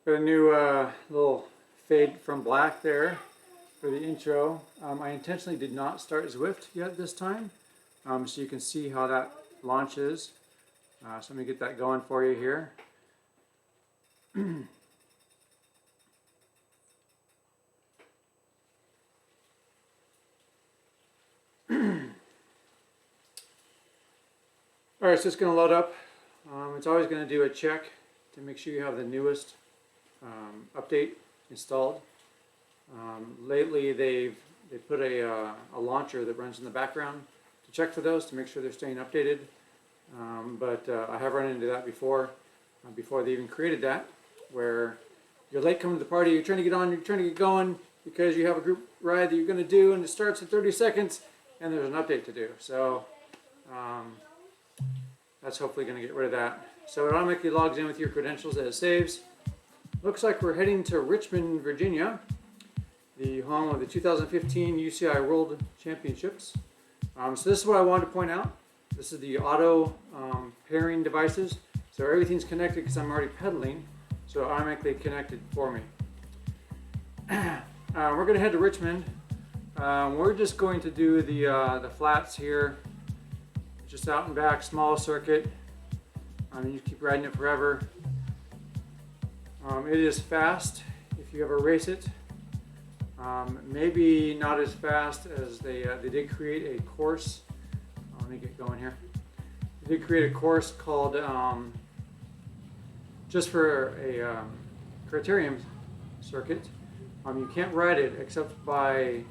Got a new little fade from black there for the intro. I intentionally did not start Zwift yet this time, so you can see how that launches. So let me get that going for you here. Alright, so it's going to load up. It's always going to do a check to make sure you have the newest update installed. Lately they put a launcher that runs in the background to check for those, to make sure they're staying updated. But I have run into that before they even created that, where you're late coming to the party, you're trying to get on, you're trying to get going because you have a group ride that you're going to do and it starts in 30 seconds and there's an update to do. So that's hopefully going to get rid of that. So it automatically logs in with your credentials that it saves. Looks like we're heading to Richmond, Virginia, the home of the 2015 UCI World Championships. So this is what I wanted to point out. This is the auto pairing devices. So everything's connected because I'm already pedaling, so it automatically connected for me. We're going to head to Richmond. We're just going to do the flats here, just out and back, small circuit. You keep riding it forever. It is fast if you ever race it. Maybe not as fast as they did create a course. Let me get going here. They did create a course called just for a criterium circuit. You can't ride it except by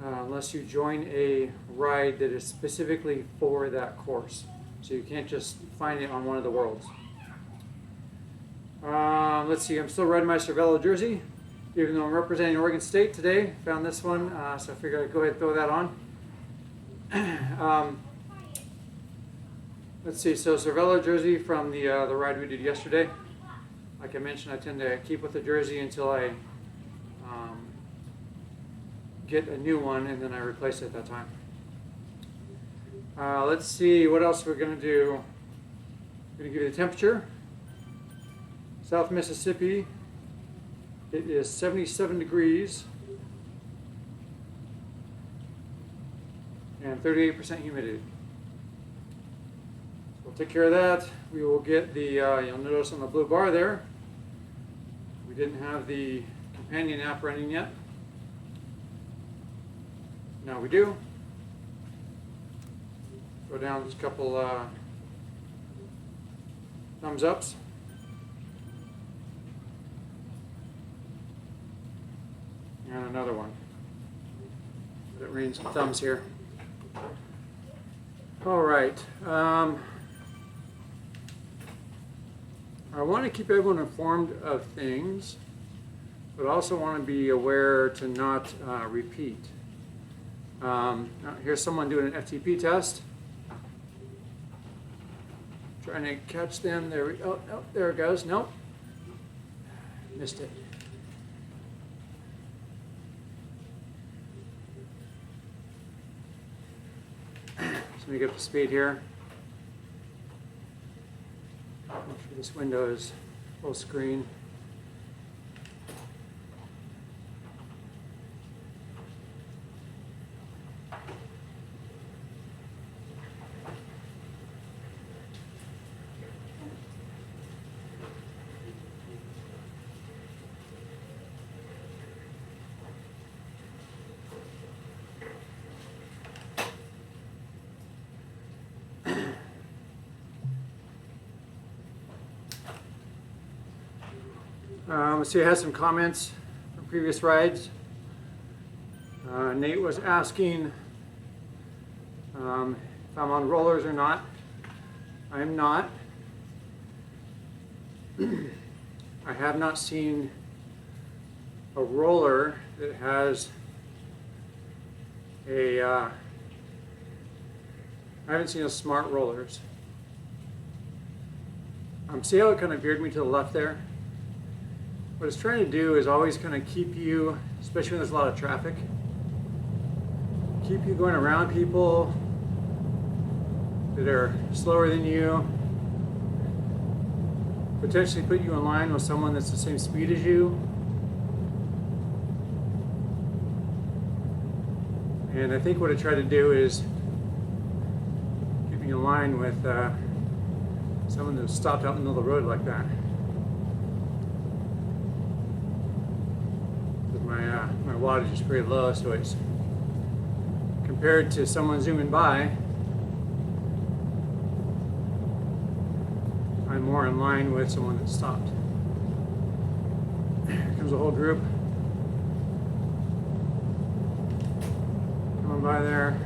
unless you join a ride that is specifically for that course. So you can't just find it on one of the worlds. Let's see, I'm still riding my Cervelo jersey, even though I'm representing Oregon State today. Found this one, so I figured I'd go ahead and throw that on. Let's see, so Cervelo jersey from the ride we did yesterday. Like I mentioned, I tend to keep with the jersey until I get a new one, and then I replace it at that time. Let's see what else we're going to do. I'm going to give you the temperature. South Mississippi, it is 77 degrees and 38% humidity. So we'll take care of that. We will get the, you'll notice on the blue bar there, we didn't have the companion app running yet. Now we do. Go down just a couple thumbs ups. And another one. It rains some thumbs here. All right. I want to keep everyone informed of things, but also want to be aware to not repeat. Here's someone doing an FTP test. Trying to catch them. There we go. Oh, there it goes. Nope. Missed it. Let me get up to speed here. Make sure this window is full screen. Let's see, I had some comments from previous rides. Nate was asking if I'm on rollers or not. I'm not. I have not seen a roller that has a, I haven't seen a smart rollers. See how it kind of veered me to the left there? What it's trying to do is always kind of keep you, especially when there's a lot of traffic, keep you going around people that are slower than you, potentially put you in line with someone that's the same speed as you. And I think what I try to do is keep you in line with someone that's stopped out in the middle of the road like that. My wattage is pretty low, so it's compared to someone zooming by, I'm more in line with someone that stopped. Here comes a whole group coming by there.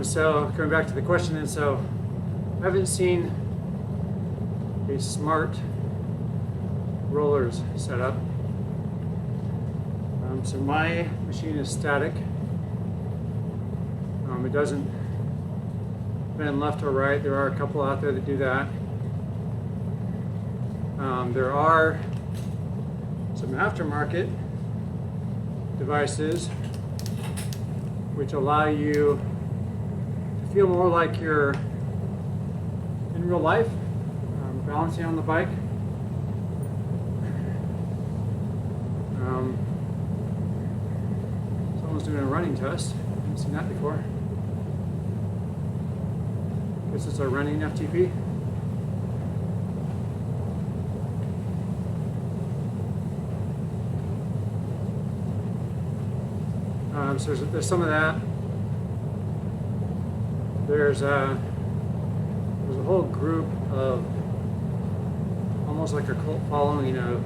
So coming back to the question, and so I haven't seen a smart rollers set up. So my machine is static. It doesn't bend left or right. There are a couple out there that do that. There are some aftermarket devices which allow you to feel more like you're in real life, balancing on the bike. Someone's doing a running test. I haven't seen that before. Guess it's a running FTP. So there's some of that. There's a whole group of almost like a cult following of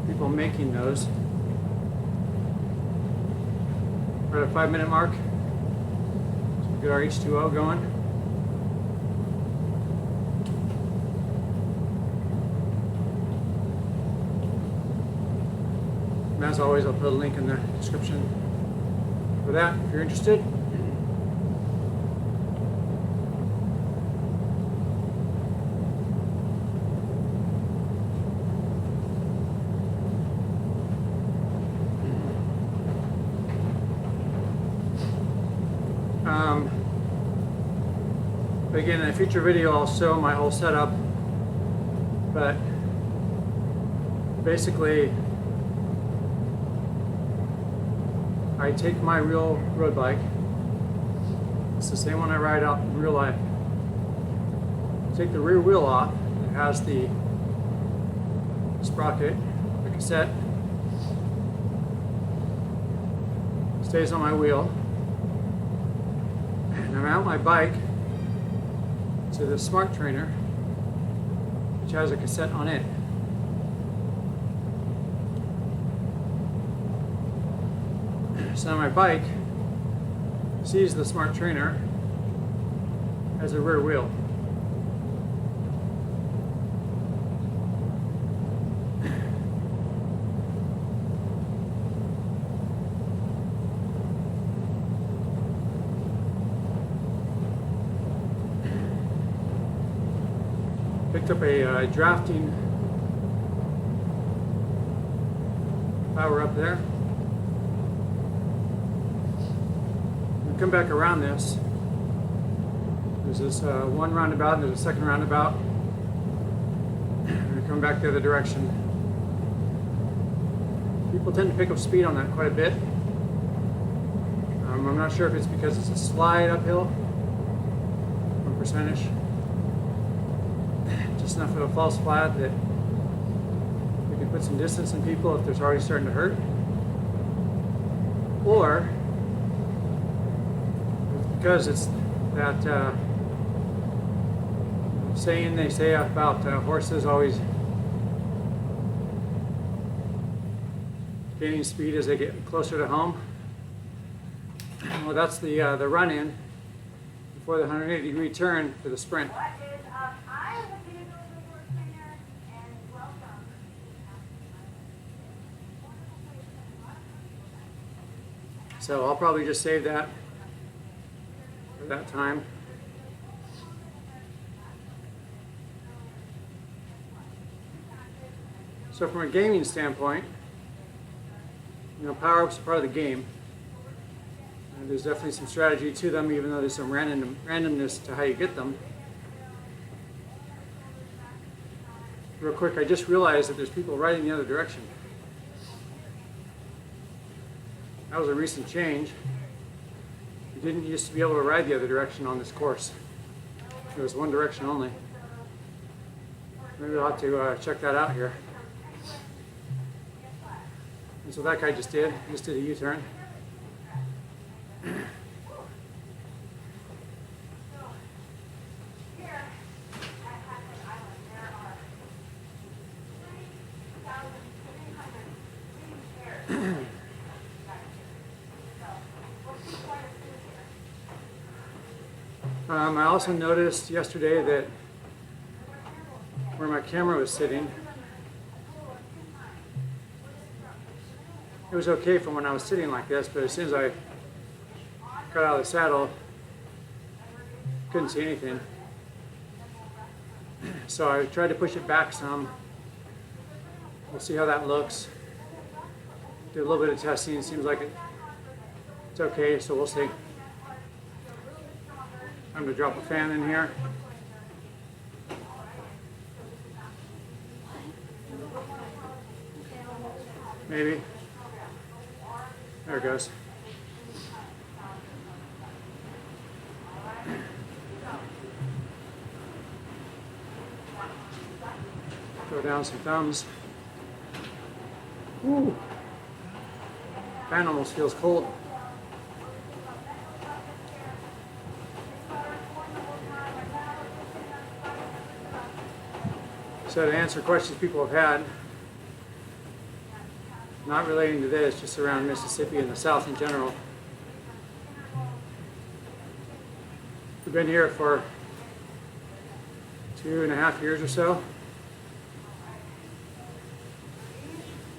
people making those. We're at a 5-minute mark. So we get our H2O going. And as always, I'll put a link in the description for that if you're interested. But again, in a future video, I'll show my whole setup. But basically, I take my real road bike. It's the same one I ride out in real life. Take the rear wheel off. It has the sprocket, the cassette. Stays on my wheel. And I mount my bike to the smart trainer, which has a cassette on it. So now my bike sees the smart trainer as a rear wheel. Picked up a drafting power up there. We come back around this. There's this one roundabout and there's a second roundabout. And we come back the other direction. People tend to pick up speed on that quite a bit. I'm not sure if it's because it's a slide uphill or percentage. Just enough of a false flat that we can put some distance in people if there's already starting to hurt. Or because it's that saying they say about horses always gaining speed as they get closer to home. Well, that's the run-in before the 180-degree turn for the sprint. So I'll probably just save that for that time. So from a gaming standpoint, You know, power-ups are part of the game. There's definitely some strategy to them, even though there's some randomness to how you get them. Real quick, I just realized that there's people riding the other direction. That was a recent change. You didn't used to be able to ride the other direction on this course. It was one direction only. Maybe I'll have to check that out here. And so that guy just did a U-turn. I also noticed yesterday that where my camera was sitting, it was okay from when I was sitting like this, but as soon as I got out of the saddle, couldn't see anything. So I tried to push it back some. We'll see how that looks. Did a little bit of testing, it seems like it's okay, so we'll see. I'm going to drop a fan in here. Maybe. There it goes. Throw down some thumbs. Woo! Fan almost feels cold. So to answer questions people have had, not relating to this, just around Mississippi and the South in general. We've been here for 2.5 years or so.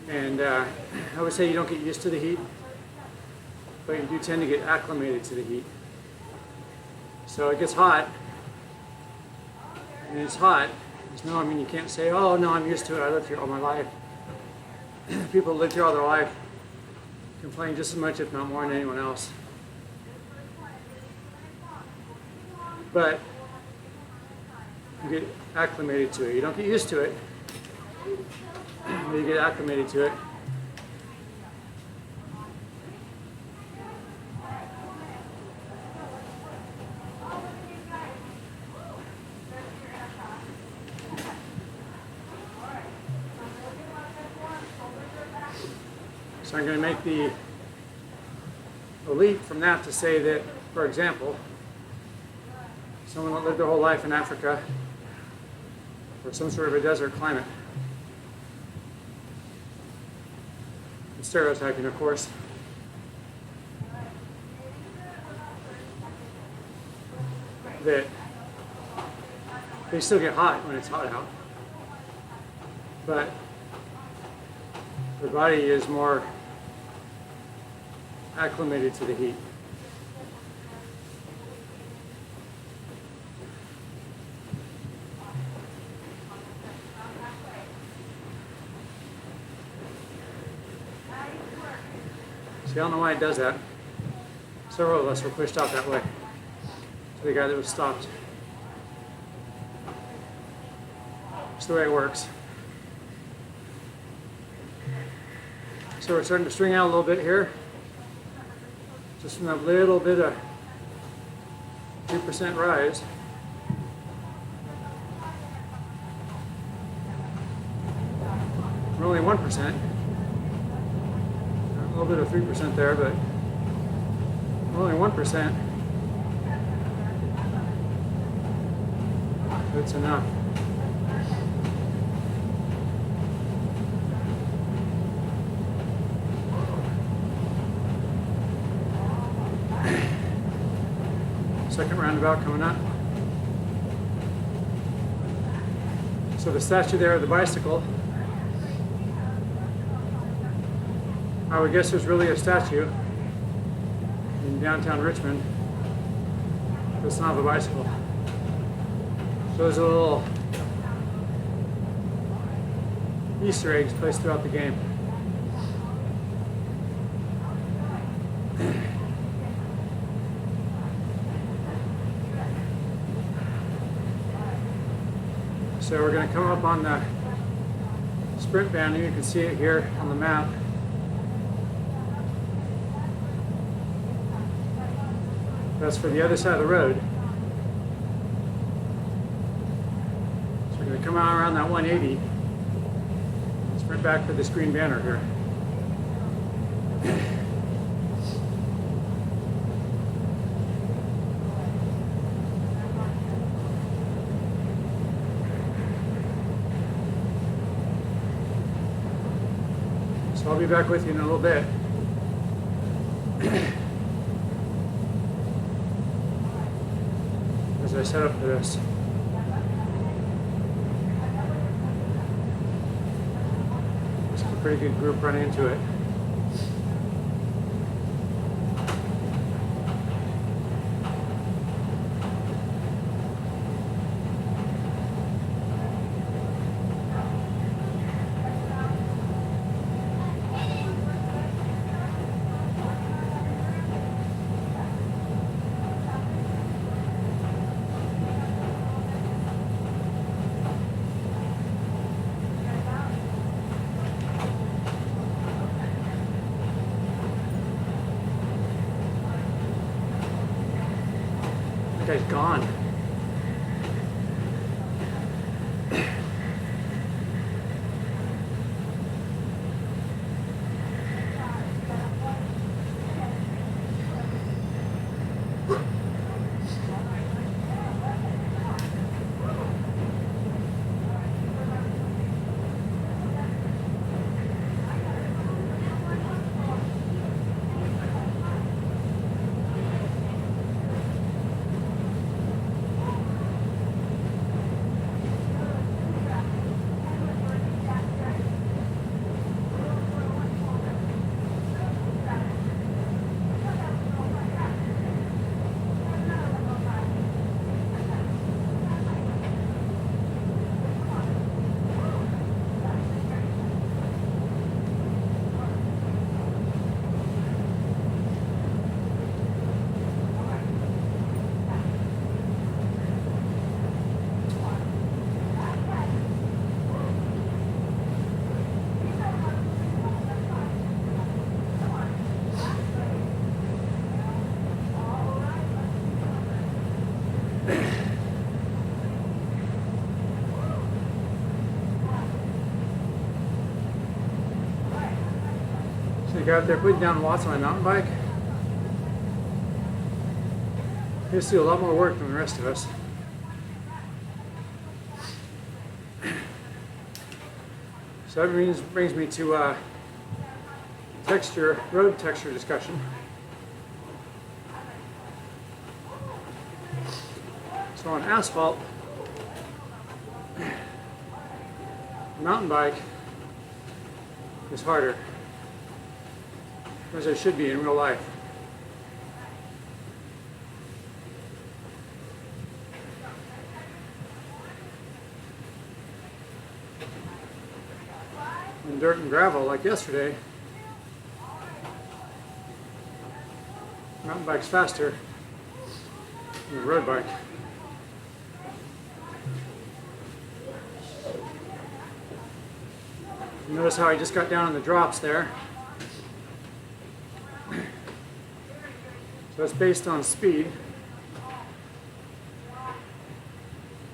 And I would say you don't get used to the heat, but you do tend to get acclimated to the heat. So it gets hot, and it's hot. No, I mean, you can't say, oh no, I'm used to it, I lived here all my life. People who lived here all their life complain just as much, if not more, than anyone else. But you get acclimated to it. You don't get used to it, but you get acclimated to it. So I'm going to make the leap from that to say that, for example, someone that lived their whole life in Africa or some sort of a desert climate, I'm stereotyping, of course, that they still get hot when it's hot out, but their body is more acclimated to the heat. See, I don't know why it does that. Several of us were pushed out that way to the guy that was stopped. It's the way it works. So we're starting to string out a little bit here. Just from a little bit of 2% rise. We're only 1%. A little bit of 3% there, but we're only 1%. That's enough. Second roundabout coming up. So the statue there of the bicycle, I would guess there's really a statue in downtown Richmond that's not a bicycle. So there's a little Easter eggs placed throughout the game. So we're going to come up on the sprint banner. You can see it here on the map. That's for the other side of the road. So we're going to come out around that 180. Sprint back for this green banner here. So I'll be back with you in a little bit. As I set up for this. It's a pretty good group running into it. That guy's gone. So the guy out there putting down watts on my mountain bike. He has to do a lot more work than the rest of us. So that brings me to road texture discussion. So on asphalt, mountain bike is harder, as it should be in real life. In dirt and gravel, like yesterday, mountain bike's faster than a road bike. Notice how I just got down in the drops there. So it's based on speed.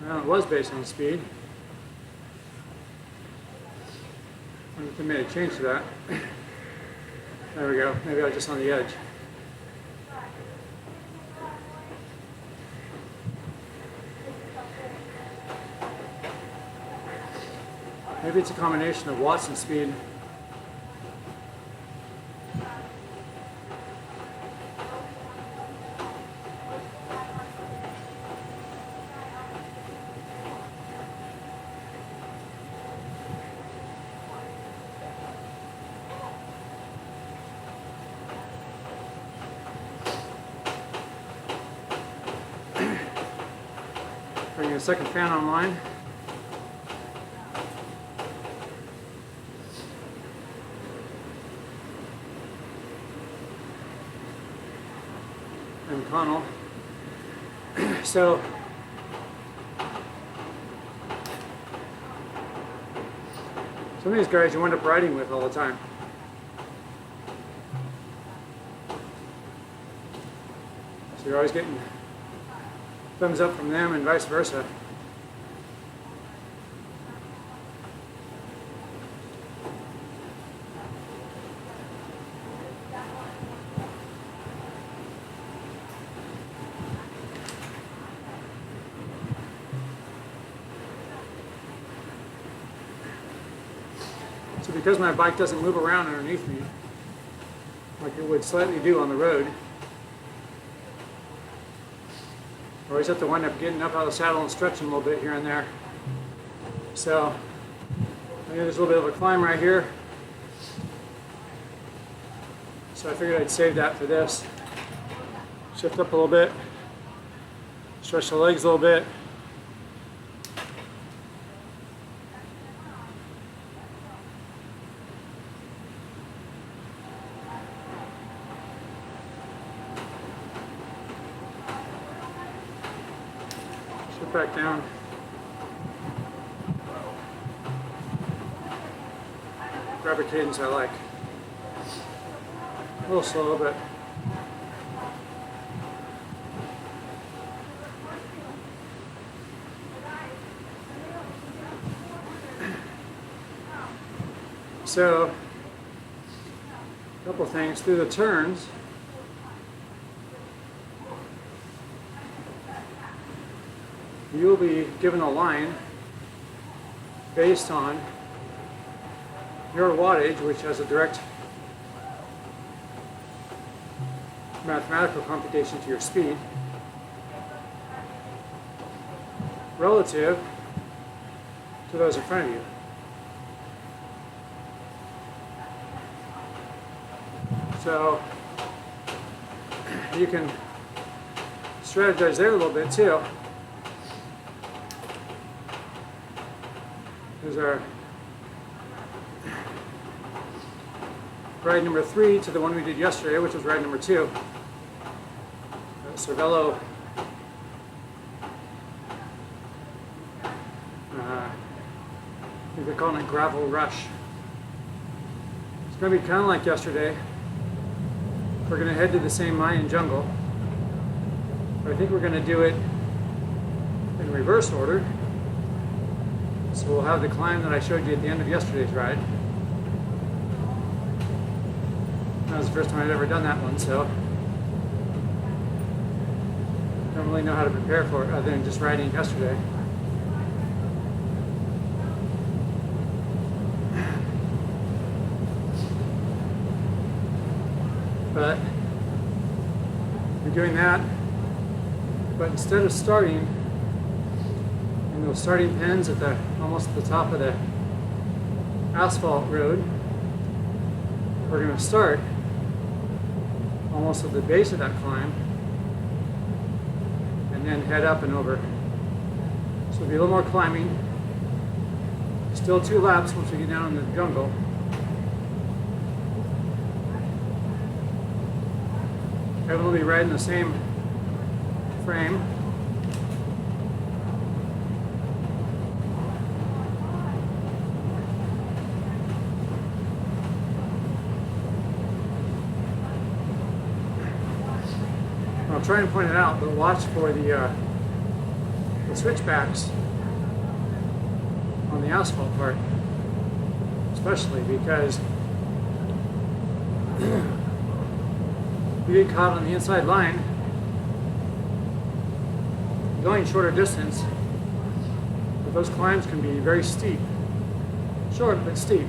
Well, it was based on speed. I wonder if they made a change to that. There we go. Maybe I was just on the edge. Maybe it's a combination of watts and speed. Bringing a second fan online. And Connell. Some of these guys you wind up riding with all the time. So you're always getting thumbs up from them and vice versa. So because my bike doesn't move around underneath me like it would slightly do on the road, I always have to wind up getting up out of the saddle and stretching a little bit here and there. So I know there's a little bit of a climb right here, so I figured I'd save that for this. Shift up a little bit, stretch the legs a little bit. Back down. Grab a cadence I like. A little slow, but so a couple things through the turns. You'll be given a line based on your wattage, which has a direct mathematical computation to your speed, relative to those in front of you. So you can strategize there a little bit too. There's our ride number 3 to the one we did yesterday, which was ride number 2. Cervelo I think they're calling it gravel rush. It's going to be kind of like yesterday. We're going to head to the same Mayan jungle, but I think we're going to do it in reverse order. So we'll have the climb that I showed you at the end of yesterday's ride. That was the first time I'd ever done that one, so I don't really know how to prepare for it other than just riding yesterday. But we're doing that, but instead of starting in those starting pins at the almost at the top of the asphalt road, we're going to start almost at the base of that climb and then head up and over. So it'll be a little more climbing. Still 2 laps once we get down in the jungle. Everyone will be riding the same frame. I'll try and point it out, but watch for the switchbacks on the asphalt part, especially because you get caught on the inside line, going shorter distance, but those climbs can be very steep. Short, but steep.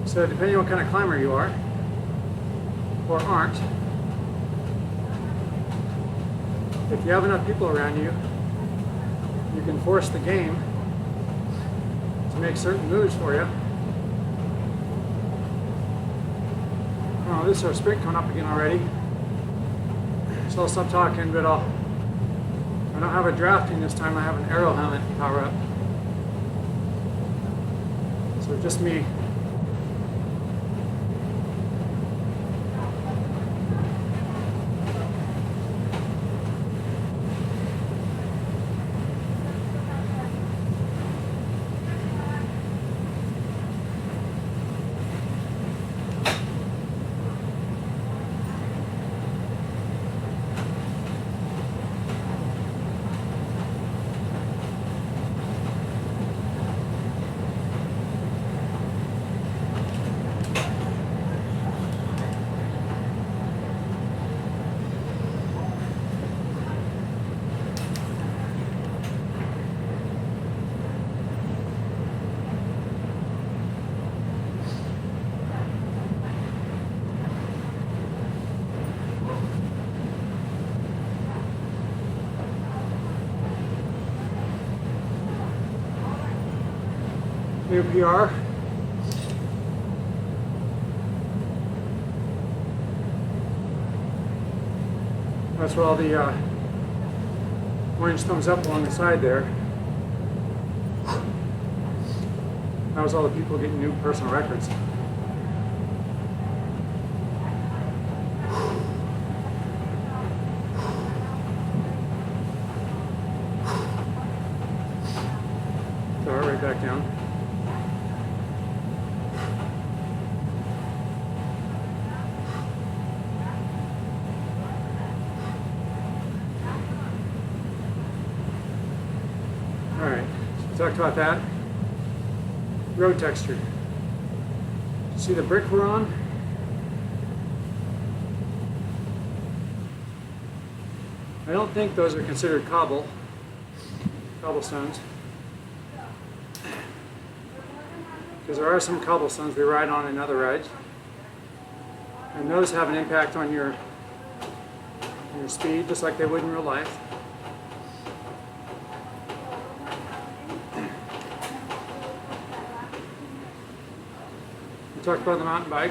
So depending on what kind of climber you are, or aren't, if you have enough people around you, you can force the game to make certain moves for you. Oh, this is our sprint coming up again already. So I'll stop talking, but I don't have a drafting this time. I have an aero helmet power up. So just me. New PR. That's where all the orange thumbs up along the side there. That was all the people getting new personal records. So right back down. All right, so we talked about that. Road texture. See the brick we're on? I don't think those are considered cobblestones. Because there are some cobblestones we ride on in other rides. And those have an impact on your speed, just like they would in real life. We talked about the mountain bike.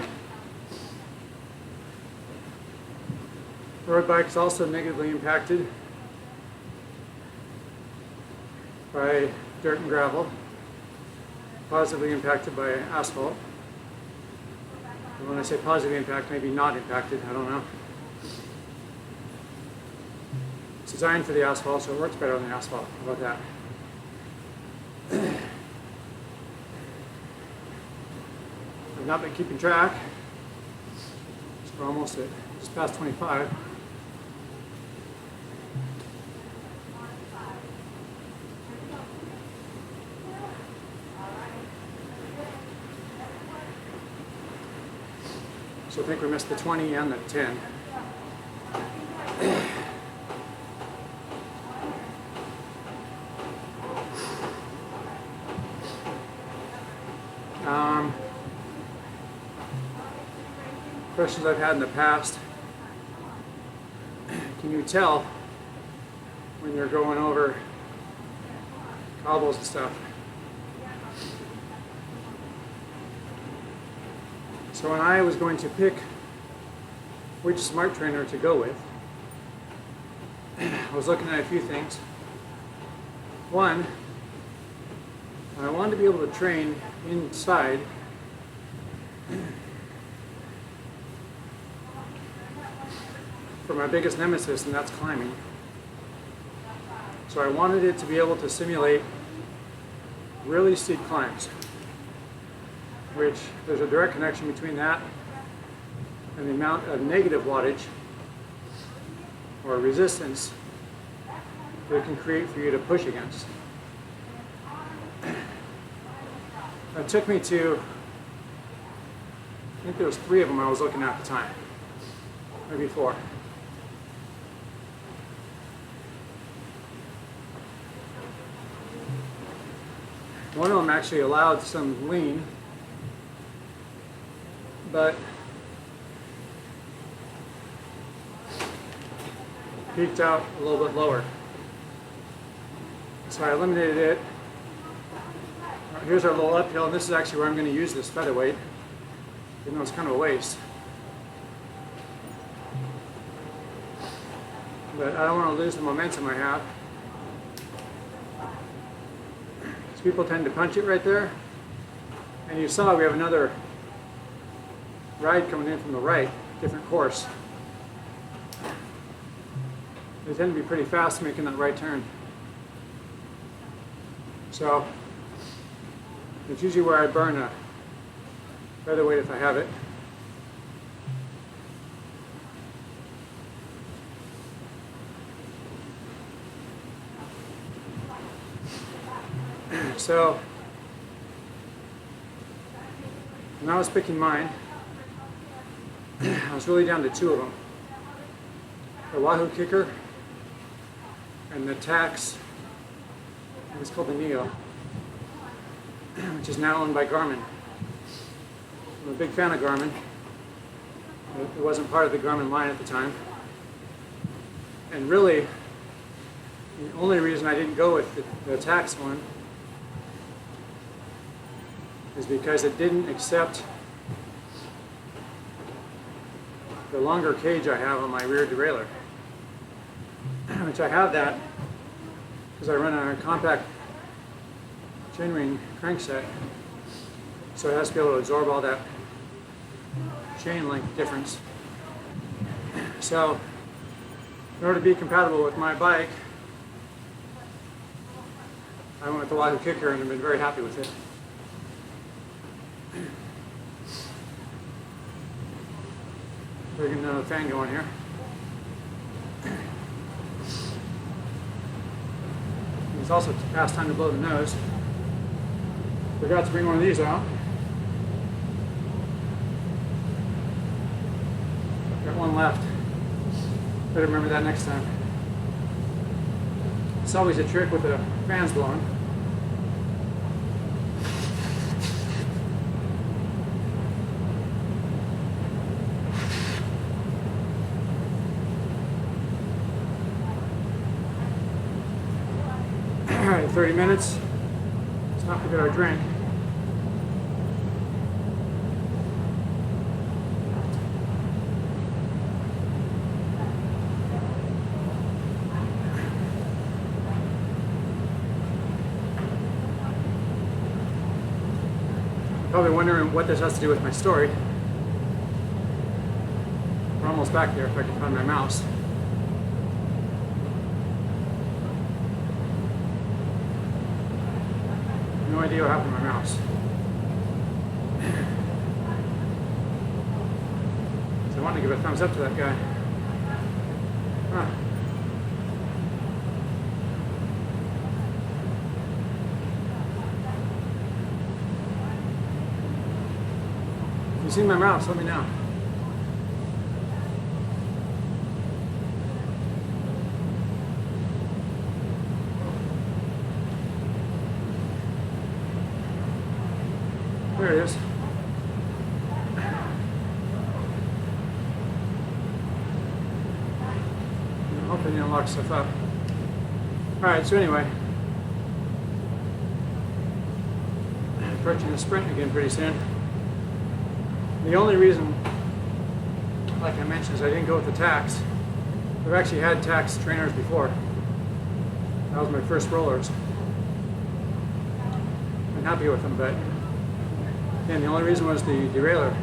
The road bike is also negatively impacted by dirt and gravel, positively impacted by asphalt. And when I say positively impacted, maybe not impacted, I don't know. It's designed for the asphalt, so it works better on the asphalt. How about that? I've not been keeping track. So we're almost at just past 25. So I think we missed the 20 and the 10. Questions I've had in the past. Can you tell when you're going over cobbles and stuff? So when I was going to pick which smart trainer to go with, I was looking at a few things. One, I wanted to be able to train inside for my biggest nemesis, and that's climbing. So I wanted it to be able to simulate really steep climbs, which there's a direct connection between that and the amount of negative wattage or resistance that it can create for you to push against. It took me to, I think there was 3 of them I was looking at the time, maybe 4. One of them actually allowed some lean, but peaked out a little bit lower. So I eliminated it. Here's our little uphill, and this is actually where I'm going to use this featherweight, even though it's kind of a waste. But I don't want to lose the momentum I have. So people tend to punch it right there. And you saw we have another ride coming in from the right, different course. They tend to be pretty fast making that right turn. So it's usually where I burn a featherweight if I have it. So when I was picking mine, I was really down to 2 of them. The Wahoo Kicker and the Tax, it's called the Neo, which is now owned by Garmin. I'm a big fan of Garmin. It wasn't part of the Garmin line at the time. And really, the only reason I didn't go with the Tax one is because it didn't accept the longer cage I have on my rear derailleur, which I have that because I run a compact chainring crankset, so it has to be able to absorb all that chain length difference. So in order to be compatible with my bike, I went with the Wahoo Kicker and I've been very happy with it. We're getting another fan going here. It's also past time to blow the nose. Forgot to bring one of these out. Got one left. Better remember that next time. It's always a trick with the fans blowing. Alright, 30 minutes. It's time to get our drink. Probably wondering what this has to do with my story. We're almost back there if I can find my mouse. No idea what happened to my mouse. So I want to give a thumbs up to that guy. Huh. If you've seen my mouse, let me know. There it is. Hopefully you unlock stuff up. Alright, so anyway. Approaching the sprint again pretty soon. The only reason, like I mentioned, is I didn't go with the Tacks. I've actually had Tacks trainers before. That was my first rollers. I'm happy with them, but again, the only reason was the derailleur.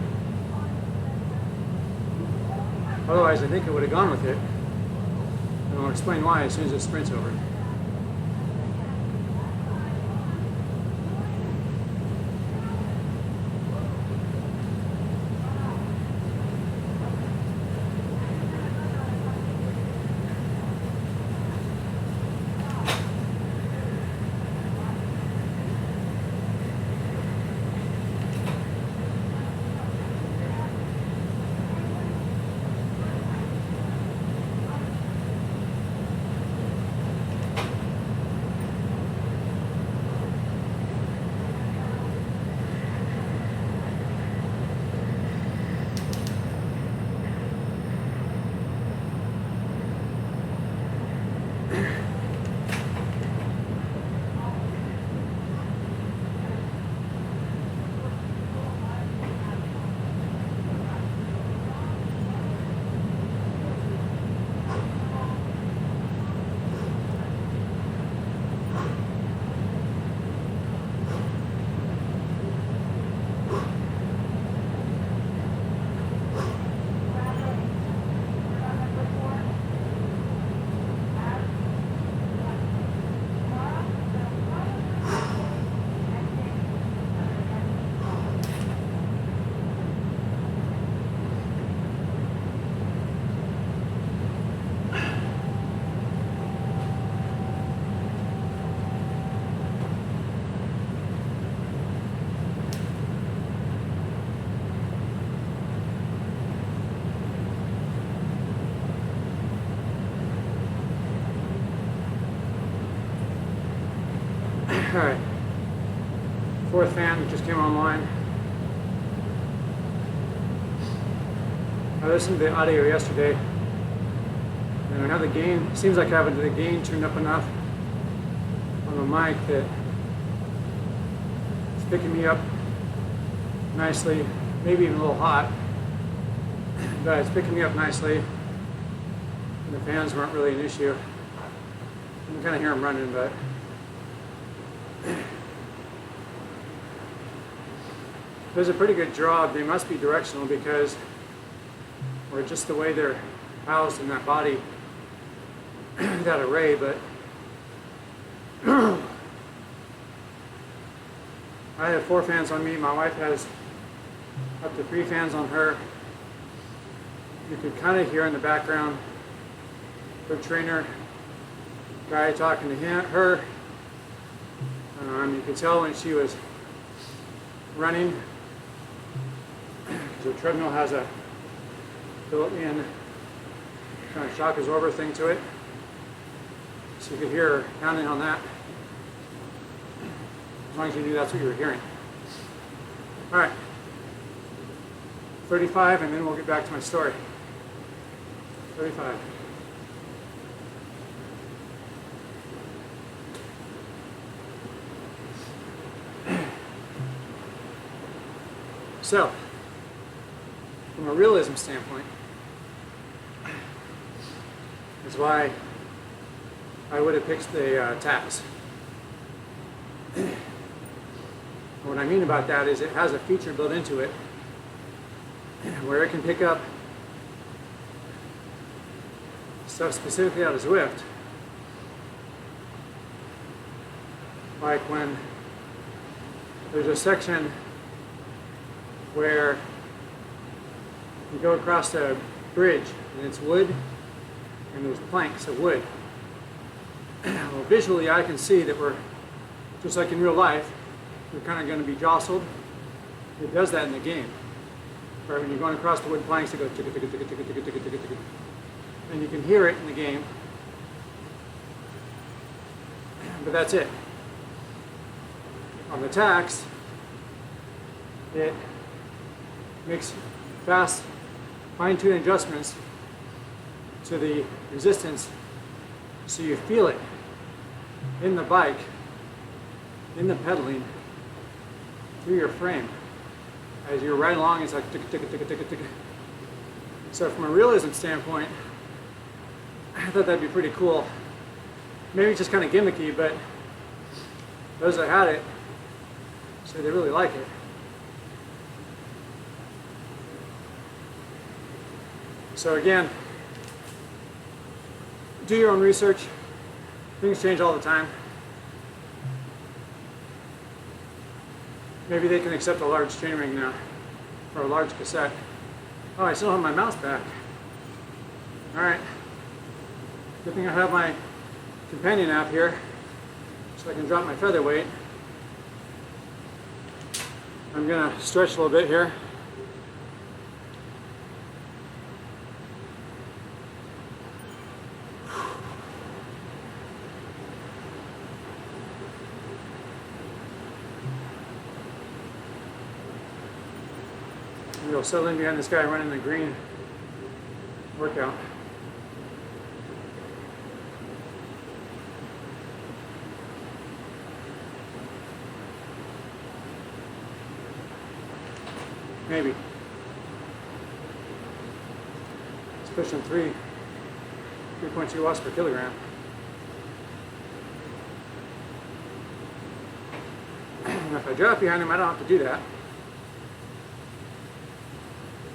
Otherwise, I think I would have gone with it. And I'll explain why as soon as the sprint's over. Alright, fourth fan just came online. I listened to the audio yesterday, and I have the gain, seems like I have the gain turned up enough on the mic that it's picking me up nicely, maybe even a little hot, but it's picking me up nicely. And the fans weren't really an issue. You can kind of hear them running, but there's a pretty good draw. They must be directional because, or just the way they're housed in that body, that array, but I have 4 fans on me. My wife has up to 3 fans on her. You could kind of hear in the background her trainer guy talking to her. You could tell when she was running, because the treadmill has a built-in kind of shock absorber thing to it. So you could hear her pounding on that, as long as you knew that's what you were hearing. All right, 35, and then we'll get back to my story. 35. So, from a realism standpoint, that's why I would have picked the tabs. What I mean about that is it has a feature built into it where it can pick up stuff specifically out of Zwift, like when there's a section where you go across a bridge and it's wood and there's planks of wood. Well, visually I can see that we're, just like in real life, we're kind of going to be jostled. It does that in the game. Right, when you're going across the wood planks, it goes ticka ticka ticka ticka ticka ticka ticka ticka, and you can hear it in the game. But that's it. On the tacks, it makes fast, fine-tuned adjustments to the resistance, so you feel it in the bike, in the pedaling, through your frame. As you're riding along, it's like ticka ticka ticka ticka ticka. So from a realism standpoint, I thought that'd be pretty cool. Maybe just kind of gimmicky, but those that had it say they really like it. So again, do your own research. Things change all the time. Maybe they can accept a large chain ring now, or a large cassette. Oh, I still have my mouse back. All right. Good thing I have my companion app here, so I can drop my featherweight. I'm gonna stretch a little bit here. Go settle in behind this guy running the green workout. Maybe. It's pushing 3.2 watts per kilogram. And if I drop behind him, I don't have to do that.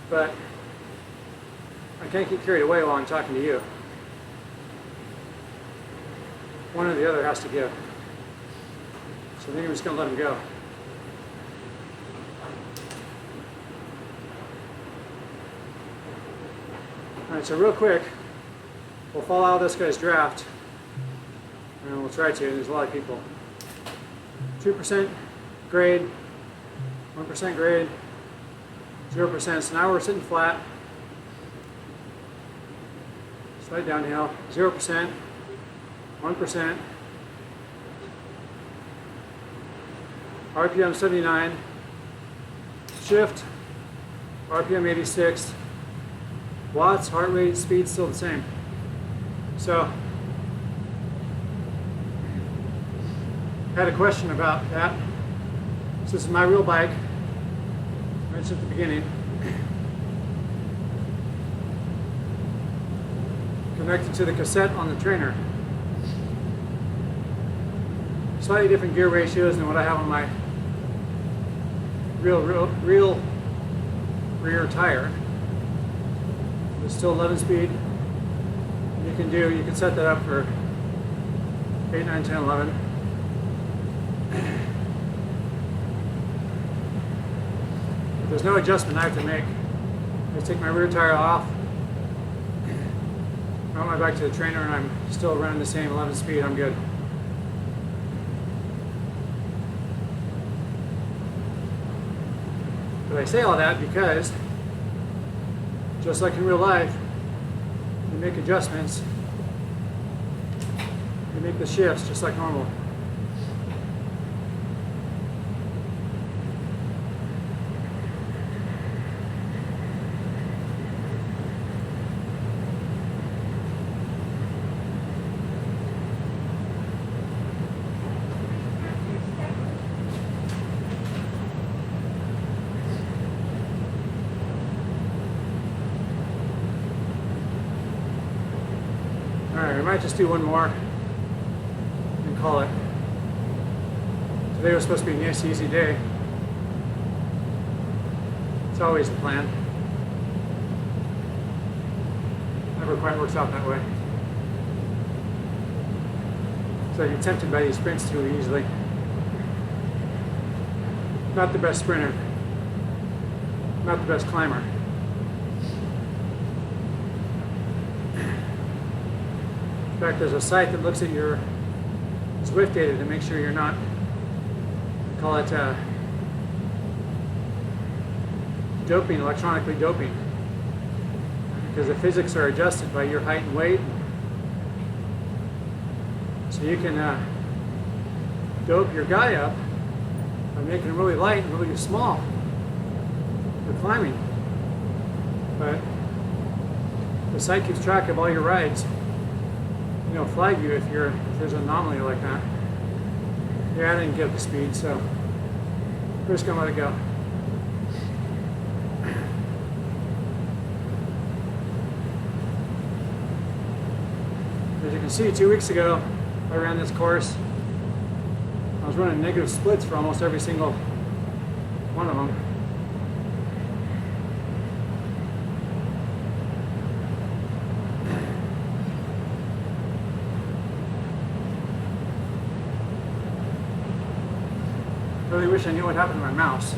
But I can't get carried away while I'm talking to you. One or the other has to give. So I think I'm just going to let him go. Alright, so real quick, we'll follow out this guy's draft. And we'll try to, there's a lot of people. 2% grade, 1% grade, 0%. So now we're sitting flat. Slight downhill. 0%, 1%. RPM 79. Shift. RPM 86. Watts, heart rate, speed still the same. So I had a question about that. So this is my real bike. Right at the beginning. Connected to the cassette on the trainer. Slightly different gear ratios than what I have on my real rear tire. It's still 11 speed. You can set that up for 8, 9, 10, 11. But there's no adjustment I have to make. I just take my rear tire off, mount my bike to the trainer, and I'm still running the same 11 speed. I'm good. But I say all that because, just like in real life, you make adjustments, you make the shifts just like normal. Alright, we might just do one more and call it. Today was supposed to be a nice, easy day. It's always the plan. Never quite works out that way. So I get tempted by these sprints too easily. Not the best sprinter. Not the best climber. In fact, there's a site that looks at your Zwift data to make sure you're not, they call it doping, electronically doping. Because the physics are adjusted by your height and weight. So you can dope your guy up by making him really light and really small for climbing. But the site keeps track of all your rides. Flag you if there's an anomaly like that. Yeah, I didn't get the speed, so we're just gonna let it go. As you can see, 2 weeks ago, I ran this course. I was running negative splits for almost every single one of them. I really wish I knew what happened to my mouse.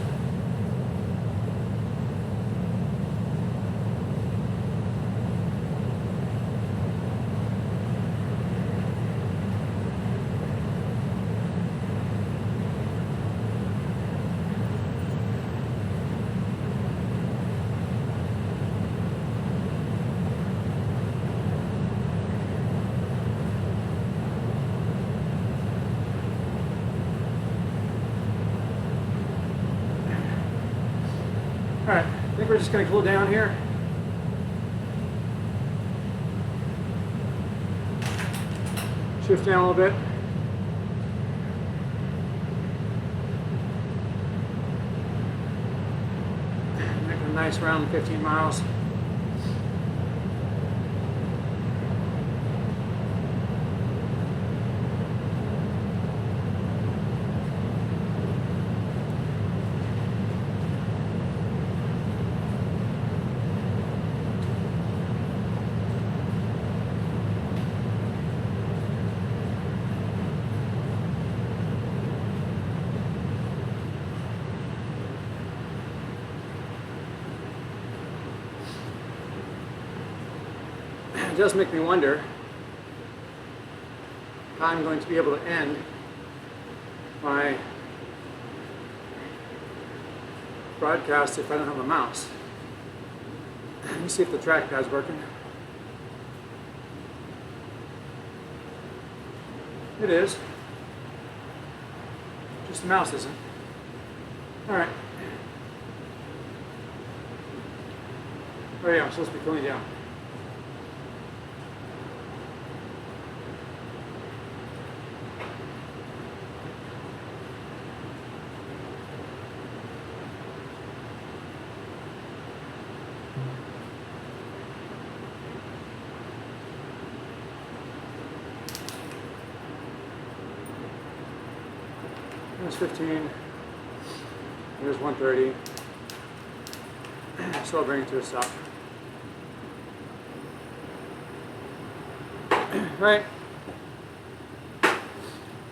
Alright, I think we're just going to cool down here. Shift down a little bit. Make a nice round 15 miles. It does make me wonder how I'm going to be able to end my broadcast if I don't have a mouse. Let me see if the trackpad's working. It is. Just the mouse isn't. Alright. Oh yeah, I'm supposed to be cooling down. Here's 15. Here's 130. So I'll bring it to a stop. Right.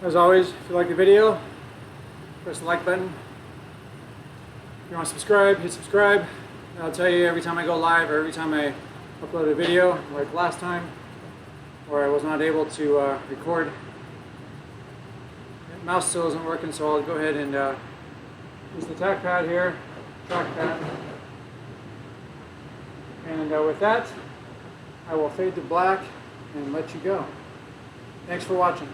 As always, if you like the video, press the like button. If you want to subscribe, hit subscribe. I'll tell you every time I go live or every time I upload a video, like last time, where I was not able to record. The mouse still isn't working, so I'll go ahead and use the trackpad here, trackpad. And with that, I will fade to black and let you go. Thanks for watching.